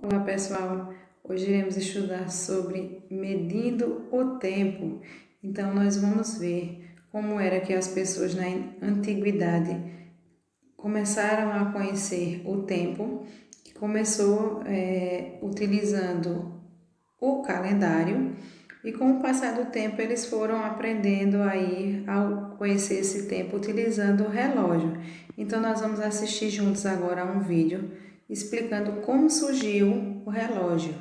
Olá pessoal, hoje iremos estudar sobre medindo o tempo. Então nós vamos ver como era que as pessoas na antiguidade começaram a conhecer o tempo, que começou utilizando o calendário e com o passar do tempo eles foram aprendendo aí a conhecer esse tempo utilizando o relógio. Então nós vamos assistir juntos agora a um vídeo explicando como surgiu o relógio.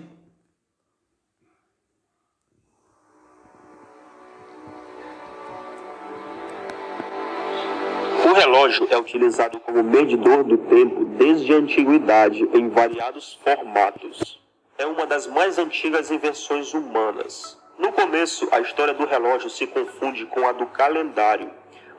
O relógio é utilizado como medidor do tempo desde a antiguidade em variados formatos. É uma das mais antigas invenções humanas. No começo, a história do relógio se confunde com a do calendário.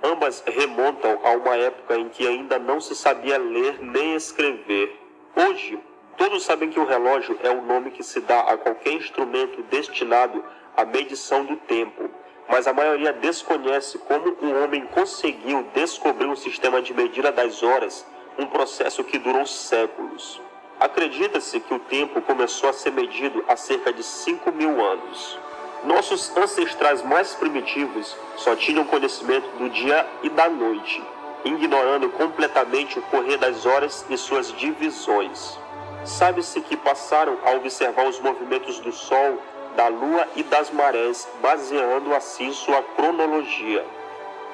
Ambas remontam a uma época em que ainda não se sabia ler nem escrever. Hoje, todos sabem que o relógio é o nome que se dá a qualquer instrumento destinado à medição do tempo. Mas a maioria desconhece como o homem conseguiu descobrir um sistema de medida das horas, um processo que durou séculos. Acredita-se que o tempo começou a ser medido há cerca de 5.000 anos. Nossos ancestrais mais primitivos só tinham conhecimento do dia e da noite, ignorando completamente o correr das horas e suas divisões. Sabe-se que passaram a observar os movimentos do Sol, da Lua e das marés, baseando assim sua cronologia.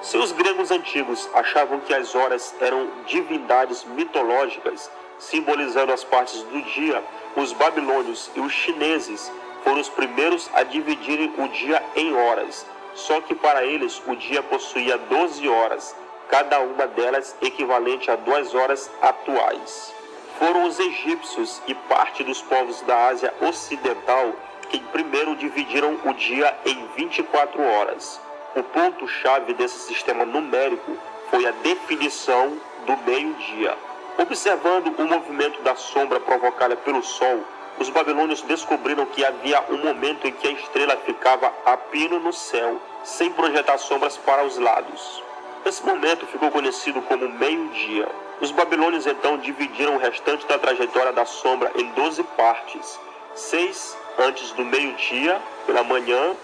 Se os gregos antigos achavam que as horas eram divindades mitológicas, simbolizando as partes do dia, os babilônios e os chineses foram os primeiros a dividirem o dia em horas, só que para eles o dia possuía 12 horas, cada uma delas equivalente a 2 horas atuais. Foram os egípcios e parte dos povos da Ásia Ocidental que primeiro dividiram o dia em 24 horas. O ponto-chave desse sistema numérico foi a definição do meio-dia. Observando o movimento da sombra provocada pelo Sol, os babilônios descobriram que havia um momento em que a estrela ficava a pino no céu, sem projetar sombras para os lados. Esse momento ficou conhecido como meio-dia. Os babilônios então dividiram o restante da trajetória da sombra em 12 partes, 6 antes do meio-dia, pela manhã,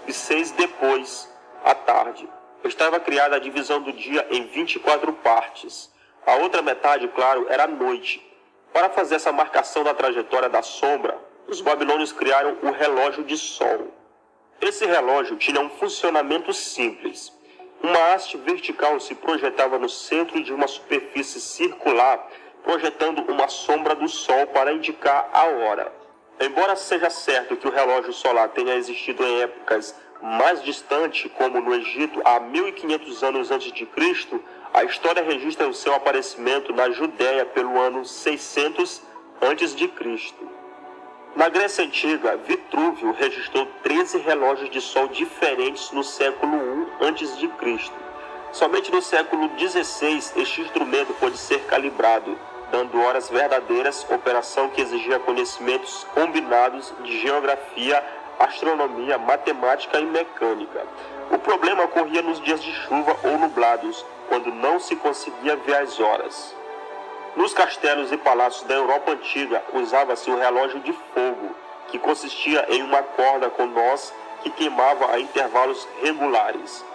e 6 depois, à tarde. Estava criada a divisão do dia em 24 partes. A outra metade, claro, era a noite. Para fazer essa marcação da trajetória da sombra, os babilônios criaram o relógio de sol. Esse relógio tinha um funcionamento simples. Uma haste vertical se projetava no centro de uma superfície circular, projetando uma sombra do sol para indicar a hora. Embora seja certo que o relógio solar tenha existido em épocas mais distantes, como no Egito há 1.500 anos antes de Cristo, a história registra o seu aparecimento na Judéia pelo ano 600 antes de Cristo. Na Grécia Antiga, Vitrúvio registrou 13 relógios de sol diferentes no século I a.C. Somente no século XVI este instrumento pôde ser calibrado, dando horas verdadeiras, operação que exigia conhecimentos combinados de geografia, astronomia, matemática e mecânica. O problema ocorria nos dias de chuva ou nublados, quando não se conseguia ver as horas. Nos castelos e palácios da Europa Antiga usava-se o relógio de fogo, que consistia em uma corda com nós que queimava a intervalos regulares.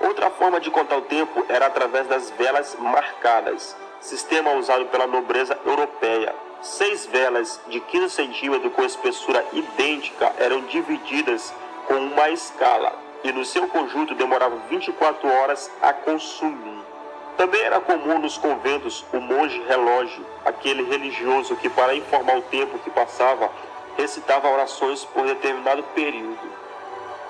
Outra forma de contar o tempo era através das velas marcadas, sistema usado pela nobreza europeia. 6 velas de 15 centímetros com espessura idêntica eram divididas com uma escala, e no seu conjunto demoravam 24 horas a consumir. Também era comum nos conventos o monge relógio, aquele religioso que, para informar o tempo que passava, recitava orações por determinado período.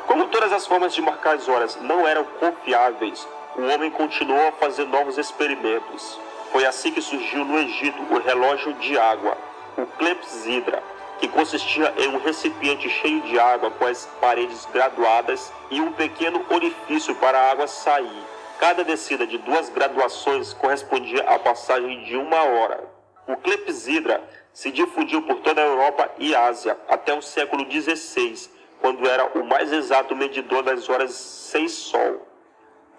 Como todas as formas de marcar as horas não eram confiáveis, o homem continuou a fazer novos experimentos. Foi assim que surgiu no Egito o relógio de água, o clepsidra, que consistia em um recipiente cheio de água com as paredes graduadas e um pequeno orifício para a água sair. Cada descida de 2 graduações correspondia à passagem de 1 hora. O clepsidra se difundiu por toda a Europa e Ásia até o século XVI, quando era o mais exato medidor das horas sem sol.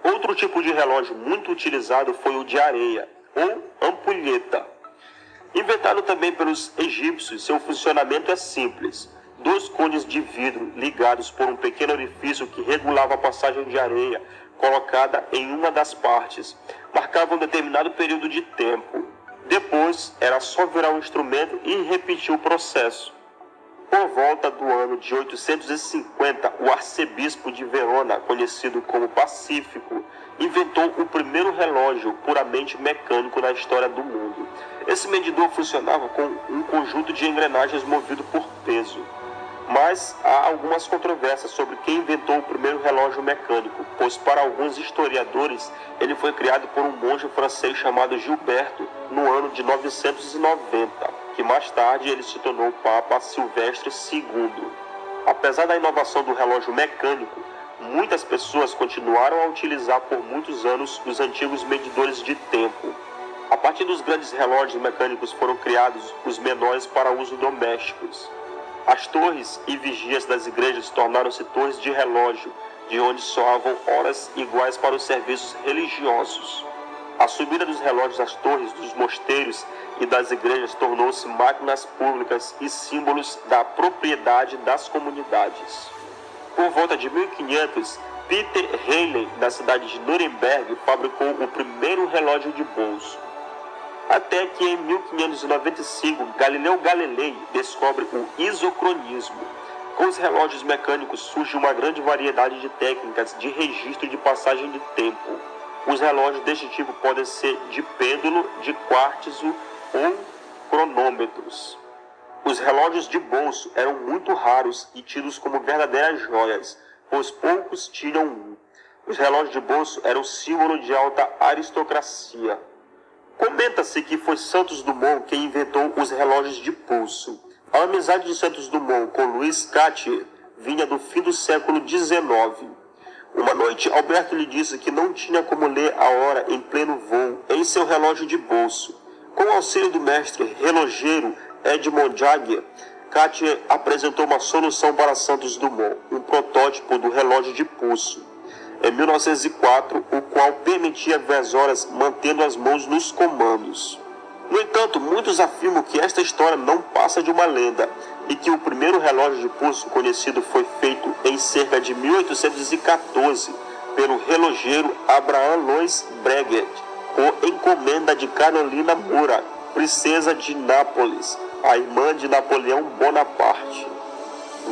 Outro tipo de relógio muito utilizado foi o de areia, ou ampulheta. Inventado também pelos egípcios, seu funcionamento é simples. Dois cones de vidro ligados por um pequeno orifício que regulava a passagem de areia colocada em uma das partes, marcavam um determinado período de tempo. Depois, era só virar o instrumento e repetir o processo. Por volta do ano de 850, o arcebispo de Verona, conhecido como Pacífico, inventou o primeiro relógio puramente mecânico na história do mundo. Esse medidor funcionava com um conjunto de engrenagens movido por peso. Mas há algumas controvérsias sobre quem inventou o primeiro relógio mecânico, pois para alguns historiadores ele foi criado por um monge francês chamado Gilberto no ano de 990, que mais tarde ele se tornou Papa Silvestre II. Apesar da inovação do relógio mecânico, muitas pessoas continuaram a utilizar por muitos anos os antigos medidores de tempo. A partir dos grandes relógios mecânicos foram criados os menores para uso domésticos. As torres e vigias das igrejas tornaram-se torres de relógio, de onde soavam horas iguais para os serviços religiosos. A subida dos relógios às torres dos mosteiros e das igrejas tornou-se máquinas públicas e símbolos da propriedade das comunidades. Por volta de 1500, Peter Halley, da cidade de Nuremberg, fabricou o primeiro relógio de bolso. Até que em 1595, Galileu Galilei descobre o isocronismo. Com os relógios mecânicos surge uma grande variedade de técnicas de registro de passagem de tempo. Os relógios deste tipo podem ser de pêndulo, de quartzo ou cronômetros. Os relógios de bolso eram muito raros e tidos como verdadeiras joias, pois poucos tinham um. Os relógios de bolso eram símbolo de alta aristocracia. Comenta-se que foi Santos Dumont quem inventou os relógios de pulso. A amizade de Santos Dumont com Louis Cartier vinha do fim do século XIX. Uma noite, Alberto lhe disse que não tinha como ler a hora em pleno voo em seu relógio de bolso. Com o auxílio do mestre relojeiro Edmond Jaguer, Cartier apresentou uma solução para Santos Dumont, um protótipo do relógio de pulso. Em 1904, o qual permitia ver as horas mantendo as mãos nos comandos. No entanto, muitos afirmam que esta história não passa de uma lenda e que o primeiro relógio de pulso conhecido foi feito em cerca de 1814 pelo relojeiro Abraham Louis Breguet, por encomenda de Carolina Murat, princesa de Nápoles, a irmã de Napoleão Bonaparte.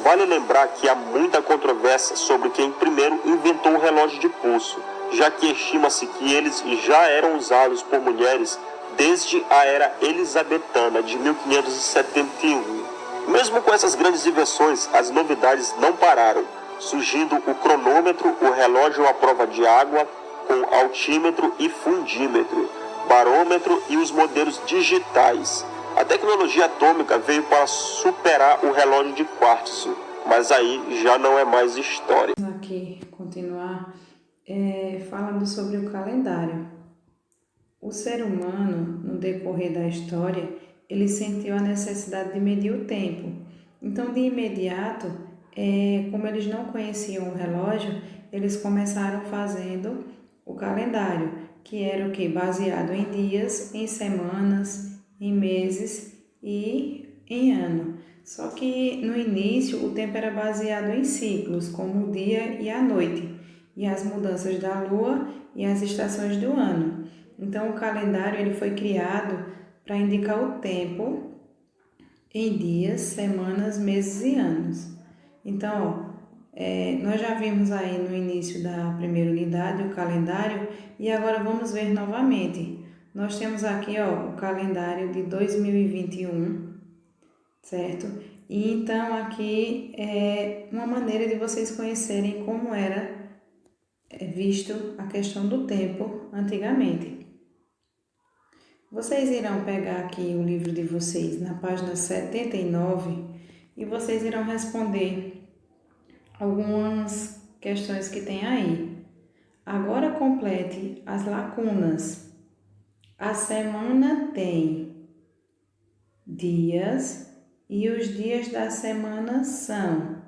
Vale lembrar que há muita controvérsia sobre quem primeiro inventou o relógio de pulso, já que estima-se que eles já eram usados por mulheres desde a era elisabetana de 1571. Mesmo com essas grandes invenções, as novidades não pararam, surgindo o cronômetro, o relógio à prova de água, com altímetro e fundímetro, barômetro e os modelos digitais. A tecnologia atômica veio para superar o relógio de quartzo, mas aí já não é mais história. Aqui, continuar falando sobre o calendário. O ser humano, no decorrer da história, ele sentiu a necessidade de medir o tempo. Então, de imediato, como eles não conheciam o relógio, eles começaram fazendo o calendário, que era o quê? Baseado em dias, em semanas, em meses e em ano. Só que no início o tempo era baseado em ciclos, como o dia e a noite, e as mudanças da lua e as estações do ano. Então o calendário ele foi criado para indicar o tempo em dias, semanas, meses e anos. Então, nós já vimos aí no início da primeira unidade o calendário e agora vamos ver novamente. Nós temos aqui o calendário de 2021, certo? E então aqui é uma maneira de vocês conhecerem como era visto a questão do tempo antigamente. Vocês irão pegar aqui o livro de vocês na página 79 e vocês irão responder algumas questões que tem aí. Agora complete as lacunas. A semana tem dias e os dias da semana são.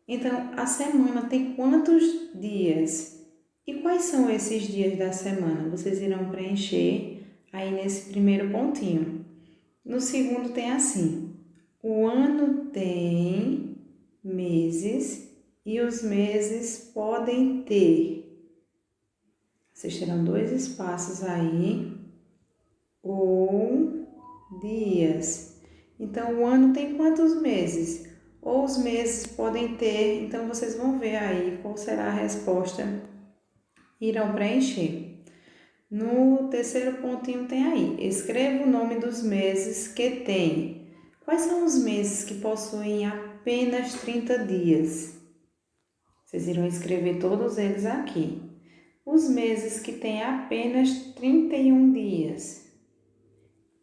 Então, a semana tem quantos dias? E quais são esses dias da semana? Vocês irão preencher aí nesse primeiro pontinho. No segundo tem assim: o ano tem meses e os meses podem ter. Vocês terão 2 espaços aí, ou dias. Então, o ano tem quantos meses? Ou os meses podem ter, então vocês vão ver aí qual será a resposta, irão preencher. No terceiro pontinho tem aí: escreva o nome dos meses que tem. Quais são os meses que possuem apenas 30 dias? Vocês irão escrever todos eles aqui. Os meses que têm apenas 31 dias.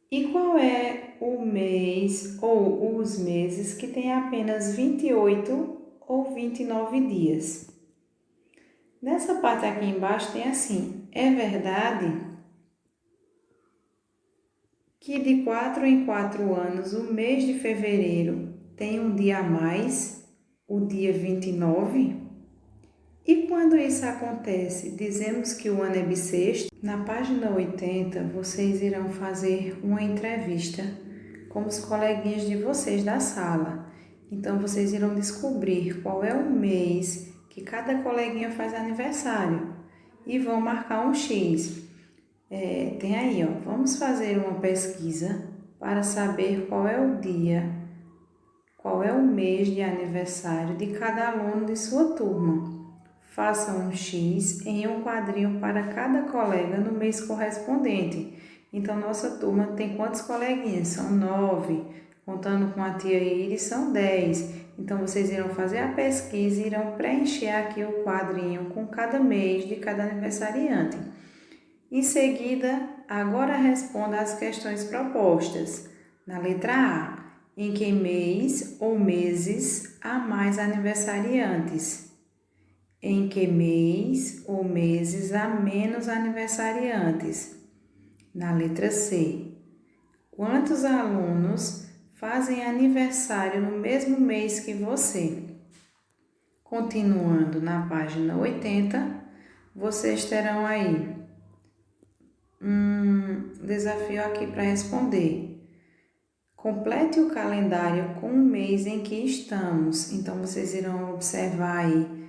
E qual é o mês ou os meses que têm apenas 28 ou 29 dias? Nessa parte aqui embaixo tem assim: é verdade que de 4 em 4 anos o mês de fevereiro tem um dia a mais, o dia 29? E quando isso acontece, dizemos que o ano é bissexto? Na página 80, vocês irão fazer uma entrevista com os coleguinhas de vocês da sala. Então, vocês irão descobrir qual é o mês que cada coleguinha faz aniversário e vão marcar um X. Tem aí, ó, vamos fazer uma pesquisa para saber qual é o dia, qual é o mês de aniversário de cada aluno de sua turma. Faça um X em um quadrinho para cada colega no mês correspondente. Então, nossa turma tem quantos coleguinhas? São 9. Contando com a tia Iris, são 10. Então, vocês irão fazer a pesquisa e irão preencher aqui o quadrinho com cada mês de cada aniversariante. Em seguida, agora responda às questões propostas. Na letra A, em que mês ou meses há mais aniversariantes? Em que mês ou meses há menos aniversariantes? Na letra C, quantos alunos fazem aniversário no mesmo mês que você? Continuando na página 80, vocês terão aí um desafio aqui para responder. Complete o calendário com o mês em que estamos. Então, vocês irão observar aí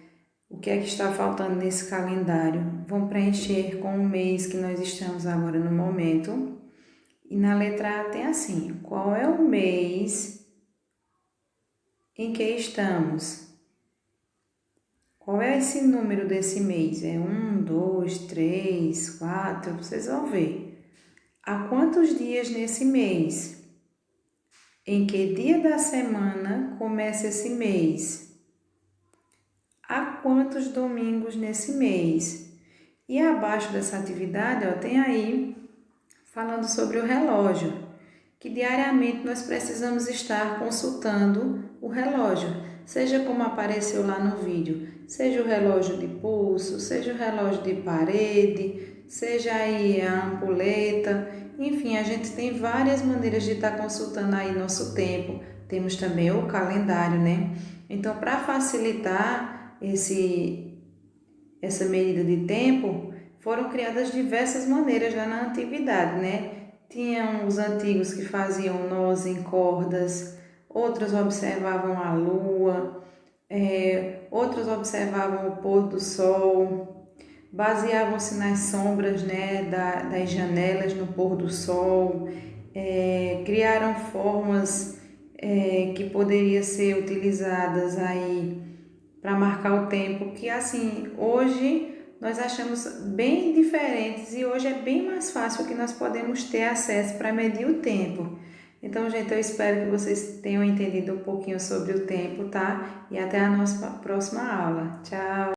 o que é que está faltando nesse calendário. Vão preencher com o mês que nós estamos agora no momento. E na letra A tem assim: qual é o mês em que estamos? Qual é esse número desse mês? É 1, 2, 3, 4, vocês vão ver. Há quantos dias nesse mês? Em que dia da semana começa esse mês? Há quantos domingos nesse mês? E abaixo dessa atividade, ó, tem aí falando sobre o relógio, que diariamente nós precisamos estar consultando o relógio, seja como apareceu lá no vídeo, seja o relógio de pulso, seja o relógio de parede, seja aí a ampulheta, enfim, a gente tem várias maneiras de estar consultando aí nosso tempo. Temos também o calendário, né? Então, para facilitar essa medida de tempo, foram criadas diversas maneiras lá na antiguidade, né? Tinham os antigos que faziam nós em cordas, outros observavam a lua, outros observavam o pôr do sol, baseavam-se nas sombras, né, das janelas no pôr do sol, criaram formas que poderiam ser utilizadas aí para marcar o tempo, que assim, hoje nós achamos bem diferentes e hoje é bem mais fácil que nós podemos ter acesso para medir o tempo. Então, gente, eu espero que vocês tenham entendido um pouquinho sobre o tempo, tá? E até a nossa próxima aula. Tchau!